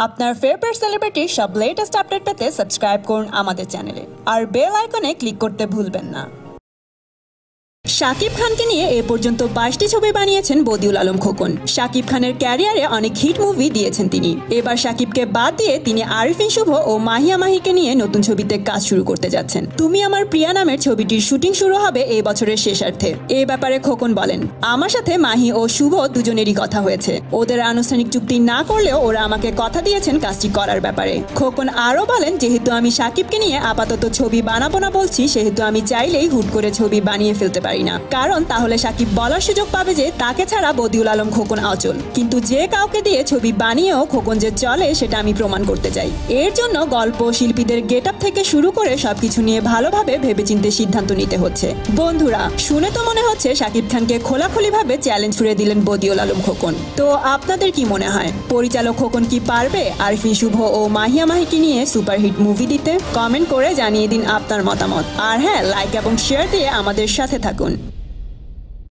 আপনার ফেভারিট সেলিব্রিটির সব latest update পেতে সাবস্ক্রাইব করুন আমাদের চ্যানেলে আর বেল আইকনে ক্লিক করতে ভুলবেন না। শাকিব খানকে নিয়ে এ পর্যন্ত 22টি ছবি বানিয়েছেন বদিউল আলম খোকন। শাকিব খানের ক্যারিয়ারে অনেক হিট মুভি দিয়েছেন তিনি। এবার শাকিবকে বাদ দিয়ে তিনি আরিফিন শুভ ও মাহিয়া মাহিকে নিয়ে নতুন ছবিতে কাজ শুরু করতে যাচ্ছেন। তুমি আমার প্রিয়া নামের ছবিটির শুটিং শুরু হবে এই বছরের শেষার্ধে। এই ব্যাপারে খোকন বলেন, আমার সাথে মাহি ও শুভ দুজনেরই কথা হয়েছে। ওদের আনুষ্ঠানিক চুক্তি না করলেও ওরা আমাকে কথা দিয়েছেন কাজটি করার ব্যাপারে। খোকন আরও বলেন, যেহেতু আমি শাকিবকে নিয়ে আপাতত ছবি বানাবো না বলছি, সেহেতু আমি চাইলেই হুট করে ছবি বানিয়ে ফেলতে পারি না, কারণ তাহলে শাকিব বলার সুযোগ পাবে যে তাকে ছাড়া বদিউল আলম খোকন অচল। কিন্তু যে কাউকে দিয়ে ছবি বানিয়েও খোকন যে চলে সেটা আমি প্রমাণ করতে চাই। এর জন্য গল্প, শিল্পীদের গেটআপ থেকে শুরু করে সবকিছু নিয়ে ভালোভাবে ভেবেচিন্তে সিদ্ধান্ত নিতে হচ্ছে। বন্ধুরা, শুনে তো মনে হচ্ছে শাকিব খানকে খোলাখুলিভাবে চ্যালেঞ্জ ছুড়ে দিলেন বদিউল আলম খোকন। তো আপনাদের কি মনে হয়, পরিচালক খোকন কি পারবে আরিফিন শুভ ও মাহিয়া মাহিকে নিয়ে সুপারহিট মুভি দিতে? কমেন্ট করে জানিয়ে দিন আপনার মতামত। আর হ্যাঁ, লাইক এবং শেয়ার দিয়ে আমাদের সাথে থাকুন।